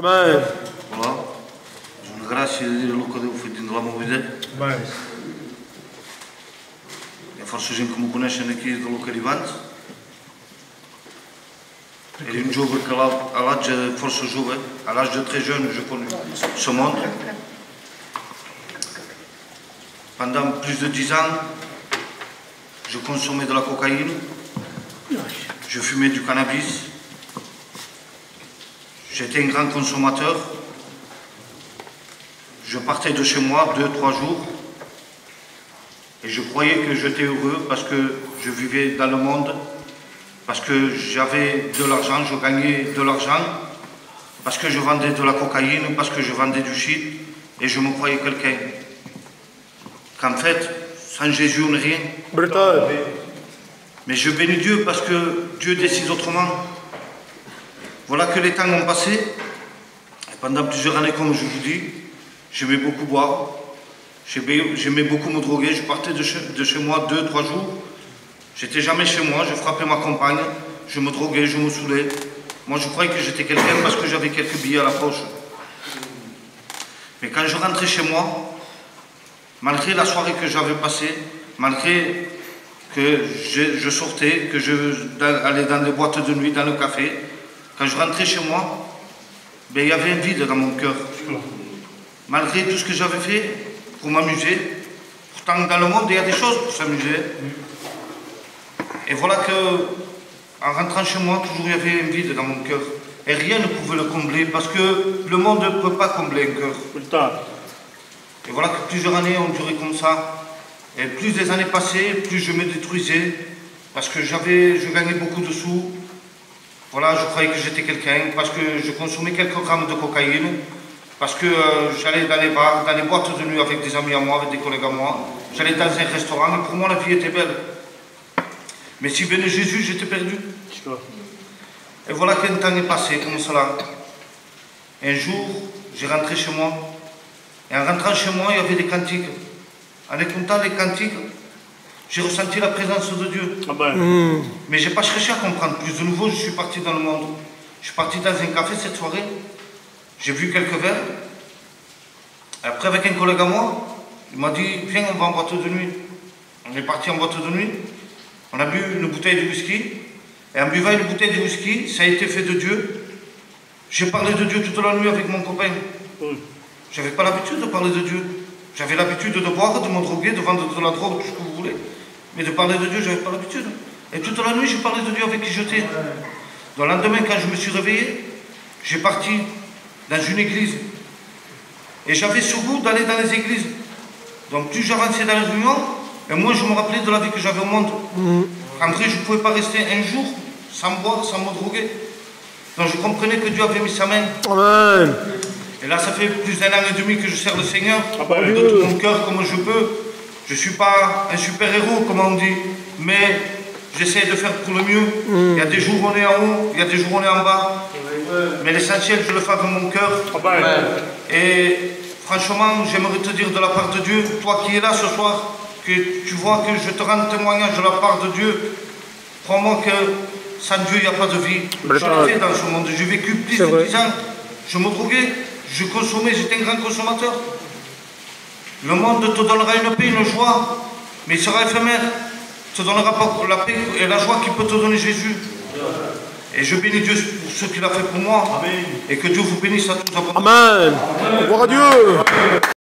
Amém. Olá, sono grazie di dire che devo fare la movida. Bem. E forse gente que me conhece aqui do Locarivante. Il est un jour que à l'âge de force joven, à l'âge de très jeune, je connais ce monde. Pendant plus de 10 ans, je consommais de la cocaïne, je fumais du cannabis. J'étais un grand consommateur. Je partais de chez moi 2-3 jours et je croyais que j'étais heureux parce que je vivais dans le monde, parce que j'avais de l'argent, je gagnais de l'argent, parce que je vendais de la cocaïne, parce que je vendais du shit et je me croyais quelqu'un. Qu'en fait, sans Jésus, on n'est rien. Brutal. Mais je bénis Dieu parce que Dieu décide autrement. Voilà que les temps ont passé. Et pendant plusieurs années, comme je vous dis, j'aimais beaucoup boire, j'aimais beaucoup me droguer. Je partais de chez moi 2-3 jours. J'étais jamais chez moi, je frappais ma compagne, je me droguais, je me saoulais. Moi, je croyais que j'étais quelqu'un parce que j'avais quelques billets à la poche. Mais quand je rentrais chez moi, malgré la soirée que j'avais passée, malgré que je sortais, que j'allais dans les boîtes de nuit, dans le café, quand je rentrais chez moi, ben, il y avait un vide dans mon cœur. Malgré tout ce que j'avais fait pour m'amuser, pourtant dans le monde il y a des choses pour s'amuser. Et voilà que, en rentrant chez moi, toujours il y avait un vide dans mon cœur. Et rien ne pouvait le combler parce que le monde ne peut pas combler un cœur. Et voilà que plusieurs années ont duré comme ça. Et plus les années passaient, plus je me détruisais parce que je gagnais beaucoup de sous. Voilà, je croyais que j'étais quelqu'un parce que je consommais quelques grammes de cocaïne, parce que j'allais dans les bars, dans les boîtes de nuit avec des amis à moi, avec des collègues à moi. J'allais dans un restaurant et pour moi la vie était belle. Mais si venait Jésus, j'étais perdu. Et voilà qu'un temps est passé comme cela. Un jour, j'ai rentré chez moi. Et en rentrant chez moi, il y avait des cantiques. En écoutant les cantiques, j'ai ressenti la présence de Dieu. Mais je n'ai pas cherché à comprendre plus. De nouveau, je suis parti dans le monde. Je suis parti dans un café cette soirée. J'ai vu quelques verres. Et après, avec un collègue à moi, il m'a dit, viens, on va en boîte de nuit. On est parti en boîte de nuit. On a bu une bouteille de whisky. Et en buvant une bouteille de whisky, ça a été fait de Dieu. J'ai parlé de Dieu toute la nuit avec mon copain. Je n'avais pas l'habitude de parler de Dieu. J'avais l'habitude de boire, de me droguer, de vendre de la drogue, tout ce que vous voulez. Mais de parler de Dieu, je n'avais pas l'habitude. Et toute la nuit, j'ai parlé de Dieu avec qui j'étais. Le lendemain, quand je me suis réveillé, j'ai parti dans une église. Et j'avais ce goût d'aller dans les églises. Donc plus j'avançais dans les réunions, et moins je me rappelais de la vie que j'avais au monde. Après, je ne pouvais pas rester un jour sans boire, sans me droguer. Donc je comprenais que Dieu avait mis sa main. Amen. Et là, ça fait plus d'1 an et demi que je sers le Seigneur, de tout mon cœur, comme je peux. Je ne suis pas un super-héros, comme on dit, mais j'essaie de faire pour le mieux. Il y a des jours où on est en haut, il y a des jours où on est en bas. Mais l'essentiel, je le fais avec mon cœur. Et franchement, j'aimerais te dire de la part de Dieu, toi qui es là ce soir, que tu vois que je te rends témoignage de la part de Dieu. Crois-moi que sans Dieu, il n'y a pas de vie. Je l'ai fait dans ce monde. J'ai vécu plus de 10 ans. Je me droguais, je consommais, j'étais un grand consommateur. Le monde te donnera une paix, une joie, mais il sera éphémère. Il ne te donnera pas la paix et la joie qu'il peut te donner Jésus. Et je bénis Dieu pour ce qu'il a fait pour moi. Amen. Et que Dieu vous bénisse à tous. Amen. Gloire à Dieu.